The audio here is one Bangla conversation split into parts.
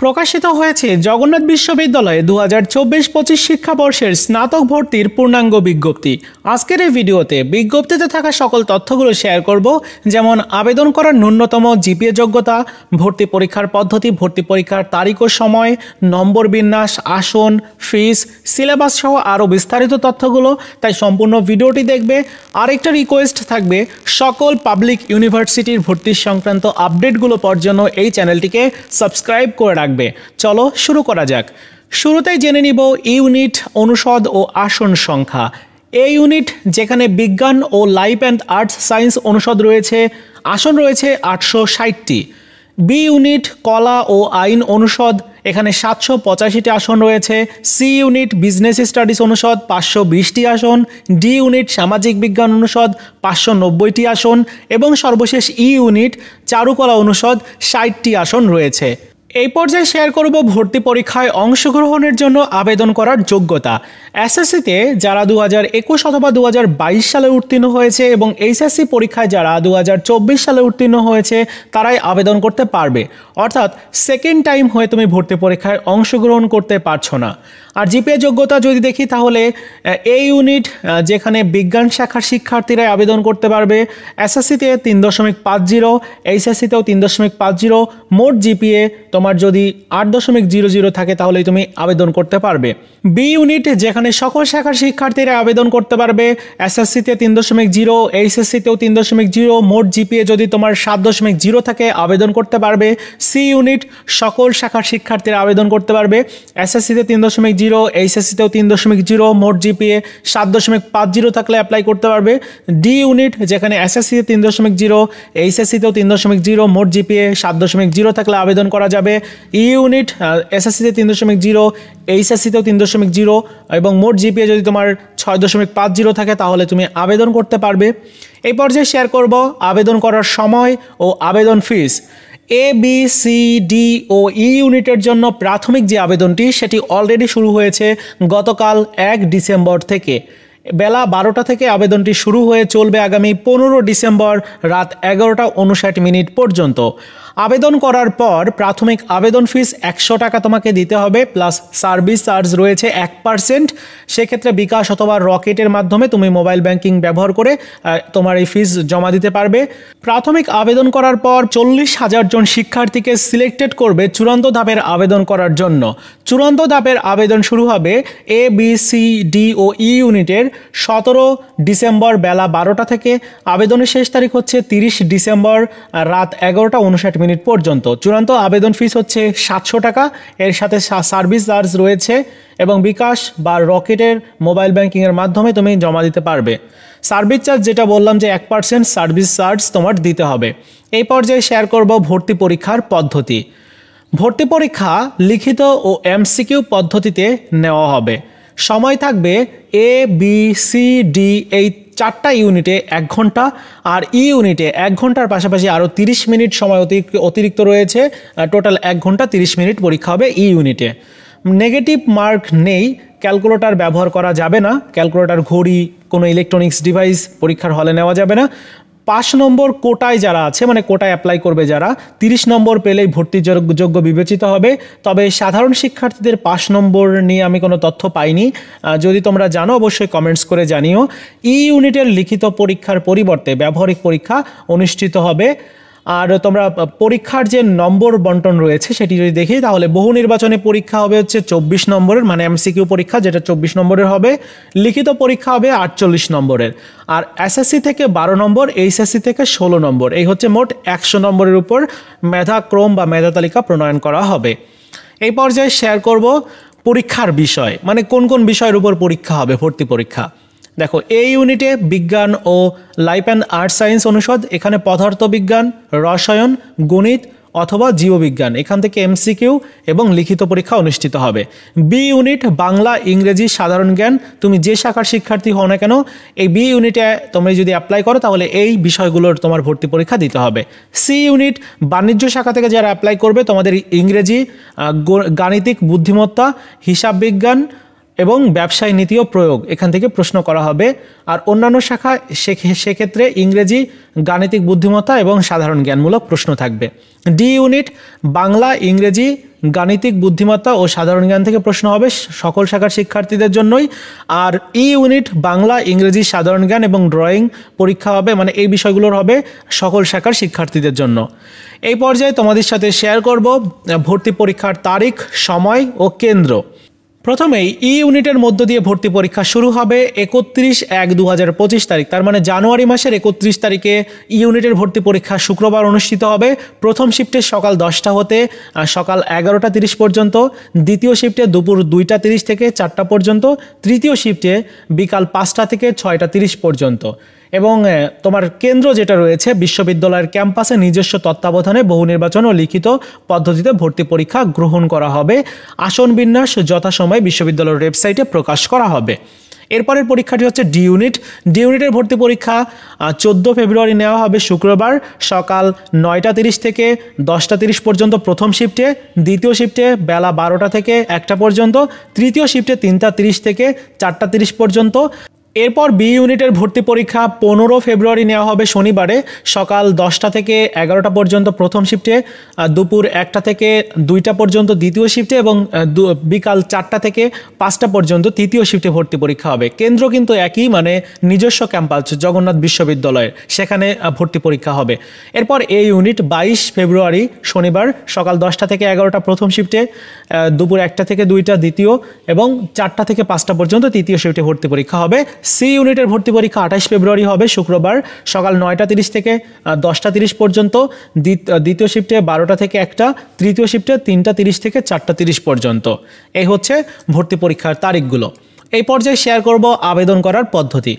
প্রকাশিত হয়েছে জগন্নাথ বিশ্ববিদ্যালয়ে 2024-25 শিক্ষাবর্ষের স্নাতক ভর্তির পূর্ণাঙ্গ বিজ্ঞপ্তি। আজকের এই ভিডিওতে বিজ্ঞপ্তিতে থাকা সকল তথ্যগুলো শেয়ার করব, যেমন আবেদন করার ন্যূনতম জিপিএ যোগ্যতা, ভর্তি পরীক্ষার পদ্ধতি, ভর্তি পরীক্ষার তারিখ ও সময়, নম্বর বিন্যাস, আসন, ফিস, সিলেবাস সহ আরও বিস্তারিত তথ্যগুলো। তাই সম্পূর্ণ ভিডিওটি দেখবে। আরেকটা রিকোয়েস্ট থাকবে, সকল পাবলিক ইউনিভার্সিটির ভর্তি সংক্রান্ত আপডেটগুলো পাওয়ার জন্য এই চ্যানেলটিকে সাবস্ক্রাইব করে রাখবে। চলো শুরু করা যাক। শুরুতেই জেনে নিব ইউনিট, অনুষদ ও আসন সংখ্যা। এই ইউনিট যেখানে বিজ্ঞান ও লাইফ অ্যান্ড আর্টস সায়েন্স অনুষদ রয়েছে, আসন রয়েছে 860টি। বি ইউনিট কলা ও আইন অনুষদ, এখানে 785টি আসন রয়েছে। সি ইউনিট বিজনেস স্টাডিজ অনুষদ, 520টি আসন। ডি ইউনিট সামাজিক বিজ্ঞান অনুষদ, 590টি আসন। এবং সর্বশেষ ই ইউনিট চারুকলা অনুষদ, 60টি আসন রয়েছে। এই পর্যায়ে শেয়ার করব ভর্তি পরীক্ষায় অংশগ্রহণের জন্য আবেদন করার যোগ্যতা। এসএসসিতে যারা 2021 অথবা 2022 সালে উত্তীর্ণ হয়েছে এবং এইচএসসি পরীক্ষায় যারা 2024 সালে উত্তীর্ণ হয়েছে তারাই আবেদন করতে পারবে। অর্থাৎ সেকেন্ড টাইম হয়ে তুমি ভর্তি পরীক্ষায় অংশগ্রহণ করতে পারছো না। আর জিপিএ যোগ্যতা যদি দেখি তাহলে এই ইউনিট যেখানে বিজ্ঞান শাখার শিক্ষার্থীরাই আবেদন করতে পারবে। এসএসসিতে 3.50, এইচএসসিতেও 3.50। মোট জিপিএ তোমার যদি 8.00 থাকে তাহলেই তুমি আবেদন করতে পারবে। বি ইউনিট যেখানে সকল শাখার শিক্ষার্থীরা আবেদন করতে পারবে। এসএসসিতে 3.0, এইচএসসিতেও 3.0। মোট জিপিএ যদি তোমার 7.0 থাকে আবেদন করতে পারবে। সি ইউনিট সকল শাখার শিক্ষার্থীরা আবেদন করতে পারবে। এসএসসিতে 3.0, এইচএসসিতেও 3.0। মোট জিপিএ 7.50 থাকলে অ্যাপ্লাই করতে পারবে। ডি ইউনিট যেখানে এসএসসিতে 3.0, এইচএসসিতেও 3.0। মোট জিপিএ 7.0 থাকলে আবেদন করা যাবে। ই ইউনিট এসএসসিতে 3.0, এইচএসসিতেও 3.0 এবং মোট জিপিএ যদি তোমার 6.50 থাকে তাহলে তুমি আবেদন করতে পারবে। এই পর্যায়ে শেয়ার করব আবেদন করার সময় ও আবেদন ফিস। এ, বি, সি, ডি ও ই ইউনিটের জন্য প্রাথমিক যে আবেদনটি সেটি অলরেডি শুরু হয়েছে গতকাল 1 ডিসেম্বর থেকে। বেলা 12টা থেকে আবেদনটি শুরু হয়ে চলবে আগামী 15 ডিসেম্বর রাত 11টা 59 পর্যন্ত। আবেদন করার পর প্রাথমিক আবেদন ফিস 100 টাকা তোমাকে দিতে হবে, প্লাস সার্ভিস চার্জ রয়েছে 1%। সেক্ষেত্রে বিকাশ অথবা রকেটের মাধ্যমে তুমি মোবাইল ব্যাংকিং ব্যবহার করে তোমার এই ফিস জমা দিতে পারবে। প্রাথমিক আবেদন করার পর 40,000 জন শিক্ষার্থীকে সিলেক্টেড করবে চূড়ান্ত ধাপের আবেদন করার জন্য। চূড়ান্ত ধাপের আবেদন শুরু হবে এ, বি, সি, ডি ও ই ইউনিটের 17 ডিসেম্বর বেলা 12টা থেকে। আবেদনের শেষ তারিখ হচ্ছে 30 ডিসেম্বর রাত 11টা 59 পর্যন্ত। চূড়ান্ত আবেদন ফিস হচ্ছে 700 টাকা। এর সাথে সার্ভিস চার্জ রয়েছে এবং বিকাশ বা রকেটের মোবাইল ব্যাংকিংয়ের মাধ্যমে তুমি জমা দিতে পারবে। সার্ভিস চার্জ যেটা বললাম যে 1% সার্ভিস চার্জ তোমার দিতে হবে। এই পর্যায়ে শেয়ার করব ভর্তি পরীক্ষার পদ্ধতি। ভর্তি পরীক্ষা লিখিত ও এমসিকিউ পদ্ধতিতে নেওয়া হবে। সময় থাকবে এ, বি, সি, ডি এই 4টা ইউনিটে 1 ঘন্টা, আর ই ইউনিটে 1 ঘন্টার পাশাপাশি আরও 30 মিনিট সময় অতিরিক্ত রয়েছে। টোটাল 1 ঘন্টা 30 মিনিট পরীক্ষা হবে ই ইউনিটে। নেগেটিভ মার্ক নেই, ক্যালকুলেটর ব্যবহার করা যাবে না। ক্যালকুলেটর, ঘড়ি, কোনো ইলেকট্রনিক্স ডিভাইস পরীক্ষার হলে নেওয়া যাবে না। 5 নম্বর কোটায় যারা আছে, মানে কোটায় অ্যাপ্লাই করবে যারা, 30 নম্বর পেলেই ভর্তির যোগ্য বিবেচিত হবে। তবে সাধারণ শিক্ষার্থীদের 5 নম্বর নিয়ে আমি কোনো তথ্য পাইনি। যদি তোমরা জানো অবশ্যই কমেন্টস করে জানিও। ই ইউনিটের লিখিত পরীক্ষার পরিবর্তে ব্যবহারিক পরীক্ষা অনুষ্ঠিত হবে। আর তোমরা পরীক্ষার যে নম্বর বন্টন রয়েছে সেটি যদি দেখি তাহলে বহু নির্বাচনী পরীক্ষা হবে হচ্ছে 24 নম্বরের, মানে এমসিকিউ পরীক্ষা যেটা 24 নম্বরের হবে। লিখিত পরীক্ষা হবে 48 নম্বরের। আর এসএসসি থেকে 12 নম্বর, এইচএসসি থেকে 16 নম্বর। এই হচ্ছে মোট 100 নম্বরের উপর মেধাক্রম বা মেধা তালিকা প্রণয়ন করা হবে। এই পর্যায়ে শেয়ার করব পরীক্ষার বিষয়, মানে কোন কোন বিষয়ের উপর পরীক্ষা হবে ভর্তি পরীক্ষা। দেখো, এই ইউনিটে বিজ্ঞান ও লাইফ অ্যান্ড আর্টস সায়েন্স অনুষদ, এখানে পদার্থবিজ্ঞান, রসায়ন, গণিত অথবা জীববিজ্ঞান, এখান থেকে এমসিকিউ এবং লিখিত পরীক্ষা অনুষ্ঠিত হবে। বি ইউনিট বাংলা, ইংরেজি, সাধারণ জ্ঞান, তুমি যে শাখার শিক্ষার্থী হও না কেন এই বি ইউনিটে তুমি যদি অ্যাপ্লাই করো তাহলে এই বিষয়গুলোর তোমার ভর্তি পরীক্ষা দিতে হবে। সি ইউনিট বাণিজ্য শাখা থেকে যারা অ্যাপ্লাই করবে তোমাদের ইংরেজি, গাণিতিক বুদ্ধিমত্তা, হিসাব বিজ্ঞান এবং ব্যবসায় নীতি ও প্রয়োগ এখান থেকে প্রশ্ন করা হবে। আর অন্যান্য শাখা সেক্ষেত্রে ইংরেজি, গাণিতিক বুদ্ধিমত্তা এবং সাধারণ জ্ঞানমূলক প্রশ্ন থাকবে। ডি ইউনিট বাংলা, ইংরেজি, গাণিতিক বুদ্ধিমত্তা ও সাধারণ জ্ঞান থেকে প্রশ্ন হবে সকল শাখার শিক্ষার্থীদের জন্যই। আর ই ইউনিট বাংলা, ইংরেজি, সাধারণ জ্ঞান এবং ড্রয়িং পরীক্ষা হবে, মানে এই বিষয়গুলোর হবে সকল শাখার শিক্ষার্থীদের জন্য। এই পর্যায়ে তোমাদের সাথে শেয়ার করব ভর্তি পরীক্ষার তারিখ, সময় ও কেন্দ্র। প্রথমেই ই ইউনিটের মধ্য দিয়ে ভর্তি পরীক্ষা শুরু হবে 31/1/2025 তারিখ, তার মানে জানুয়ারি মাসের 31 তারিখে ই ইউনিটের ভর্তি পরীক্ষা শুক্রবার অনুষ্ঠিত হবে। প্রথম শিফটে সকাল 10টা হতে সকাল 11টা 30 পর্যন্ত, দ্বিতীয় শিফটে দুপুর 2টা 30 থেকে 4টা পর্যন্ত, তৃতীয় শিফটে বিকাল 5টা থেকে 6টা 30 পর্যন্ত। এবং তোমার কেন্দ্র যেটা রয়েছে বিশ্ববিদ্যালয়ের ক্যাম্পাসে নিজস্ব তত্ত্বাবধানে বহু নির্বাচন ও লিখিত পদ্ধতিতে ভর্তি পরীক্ষা গ্রহণ করা হবে। আসন বিন্যাস যথাসময়ে বিশ্ববিদ্যালয়ের ওয়েবসাইটে প্রকাশ করা হবে। এরপরের পরীক্ষাটি হচ্ছে ডি ইউনিট। ডি ইউনিটের ভর্তি পরীক্ষা 14 ফেব্রুয়ারি নেওয়া হবে শুক্রবার সকাল 9টা 30 থেকে 10টা 30 পর্যন্ত প্রথম শিফটে, দ্বিতীয় শিফটে বেলা 12টা থেকে 1টা পর্যন্ত, তৃতীয় শিফটে 3টা 30 থেকে 4টা 30 পর্যন্ত। এরপর বি ইউনিটের ভর্তি পরীক্ষা 15 ফেব্রুয়ারি নেওয়া হবে শনিবারে সকাল 10টা থেকে 11টা পর্যন্ত প্রথম শিফটে, দুপুর 1টা থেকে 2টা পর্যন্ত দ্বিতীয় শিফটে এবং বিকাল 4টা থেকে 5টা পর্যন্ত তৃতীয় শিফটে ভর্তি পরীক্ষা হবে। কেন্দ্র কিন্তু একই, মানে নিজস্ব ক্যাম্পাস জগন্নাথ বিশ্ববিদ্যালয়ের, সেখানে ভর্তি পরীক্ষা হবে। এরপর এ ইউনিট 22 ফেব্রুয়ারি শনিবার সকাল 10টা থেকে 11টা প্রথম শিফটে, দুপুর 1টা থেকে 2টা দ্বিতীয় এবং 4টা থেকে 5টা পর্যন্ত তৃতীয় শিফটে ভর্তি পরীক্ষা হবে। সি ইউনিটের ভর্তি পরীক্ষা 28 ফেব্রুয়ারি হবে শুক্রবার সকাল 9টা 30 থেকে 10টা 30 পর্যন্ত, দ্বিতীয় শিফটে 12টা থেকে 1টা, তৃতীয় শিফটে 3টা 30 থেকে 4টা 30 পর্যন্ত। এই হচ্ছে ভর্তি পরীক্ষার তারিখগুলো। এই পর্যায়ে শেয়ার করব আবেদন করার পদ্ধতি।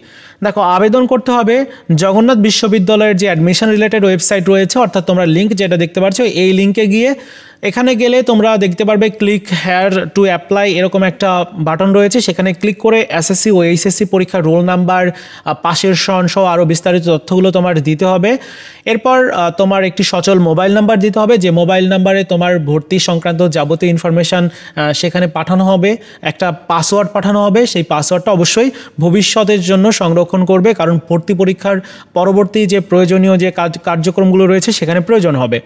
দেখো, আবেদন করতে হবে জগন্নাথ বিশ্ববিদ্যালয়ের যে অ্যাডমিশন রিলেটেড ওয়েবসাইট রয়েছে, অর্থাৎ তোমরা লিঙ্ক যেটা দেখতে পাচ্ছ এই লিঙ্কে গিয়ে, এখানে গেলে তোমরা দেখতে পারবে ক্লিক হেয়ার টু অ্যাপ্লাই এরকম একটা বাটন রয়েছে, সেখানে ক্লিক করে এসএসসি ও এইচএসসি পরীক্ষার রোল নাম্বার, পাশের সন সহ আরও বিস্তারিত তথ্যগুলো তোমার দিতে হবে। এরপর তোমার একটি সচল মোবাইল নাম্বার দিতে হবে, যে মোবাইল নাম্বারে তোমার ভর্তি সংক্রান্ত যাবতীয় ইনফরমেশান সেখানে পাঠানো হবে। একটা পাসওয়ার্ড পাঠানো হবে, সেই পাসওয়ার্ডটা অবশ্যই ভবিষ্যতের জন্য সংরক্ষণ করবে, কারণ ভর্তি পরীক্ষার পরবর্তী যে প্রয়োজনীয় যে কার্যক্রমগুলো রয়েছে সেখানে প্রয়োজন হবে।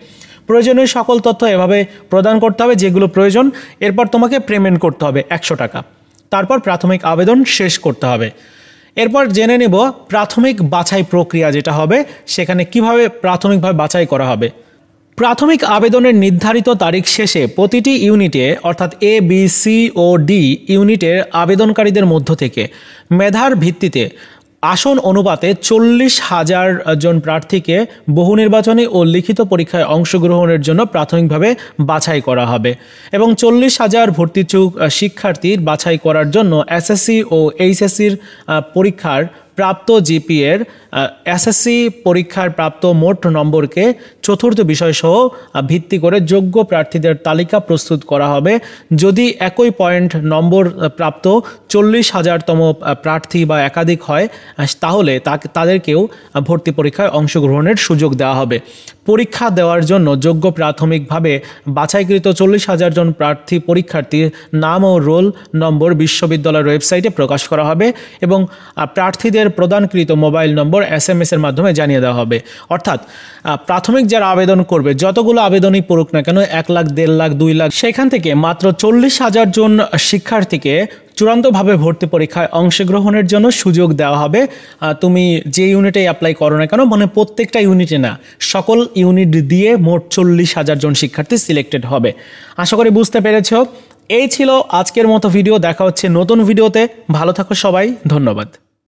প্রয়োজনীয় সকল তথ্য এভাবে প্রদান করতে হবে যেগুলো প্রয়োজন। এরপর তোমাকে পেমেন্ট করতে হবে 100 টাকা। তারপর প্রাথমিক আবেদন শেষ করতে হবে। এরপর জেনে নেব প্রাথমিক বাছাই প্রক্রিয়া যেটা হবে, সেখানে কিভাবে প্রাথমিকভাবে বাছাই করা হবে। প্রাথমিক আবেদনের নির্ধারিত তারিখ শেষে প্রতিটি ইউনিটে, অর্থাৎ এ, বি, সি ও ডি ইউনিটের আবেদনকারীদের মধ্য থেকে মেধার ভিত্তিতে আসন অনুপাতে 40,000 জন প্রার্থীকে বহু নির্বাচনী ও লিখিত পরীক্ষায় অংশগ্রহণের জন্য প্রাথমিকভাবে বাছাই করা হবে এবং 40,000 ভর্তিচ্ছুক শিক্ষার্থীর বাছাই করার জন্য এসএসসি ও এইচএসসির পরীক্ষার প্রাপ্ত জিপিএর এসএসসি পরীক্ষার প্রাপ্ত মোট নম্বরকে চতুর্থ বিষয়সহ ভিত্তি করে যোগ্য প্রার্থীদের তালিকা প্রস্তুত করা হবে। যদি একই পয়েন্ট নম্বর প্রাপ্ত 40,000তম প্রার্থী বা একাধিক হয়, তাহলে তাদেরকেও ভর্তি পরীক্ষায় অংশগ্রহণের সুযোগ দেওয়া হবে। পরীক্ষা দেওয়ার জন্য যোগ্য প্রাথমিকভাবে বাছাইকৃত 40,000 জন প্রার্থী পরীক্ষার্থীর নাম ও রোল নম্বর বিশ্ববিদ্যালয়ের ওয়েবসাইটে প্রকাশ করা হবে এবং প্রার্থীদের প্রদানকৃত মোবাইল নম্বর SMS এর মাধ্যমে জানিয়ে দেওয়া হবে। অর্থাৎ প্রাথমিক যারা আবেদন করবে, যতগুলো আবেদনই পড়ুক না কেন, 1 লাখ, 1.5 লাখ, 2 লাখ, সেখান থেকে মাত্র 40,000 জন শিক্ষার্থীকে চূড়ান্তভাবে ভর্তি পরীক্ষায় অংশগ্রহণের জন্য সুযোগ দেওয়া হবে। তুমি যে ইউনিটে অ্যাপ্লাই করো না কেন, মানে প্রত্যেকটা ইউনিটে না, সকল ইউনিট দিয়ে মোট 40,000 জন শিক্ষার্থী সিলেক্টেড হবে। আশা করি বুঝতে পেরেছ। এই ছিল আজকের মতো ভিডিও। দেখা হচ্ছে নতুন ভিডিওতে। ভালো থাকো সবাই, ধন্যবাদ।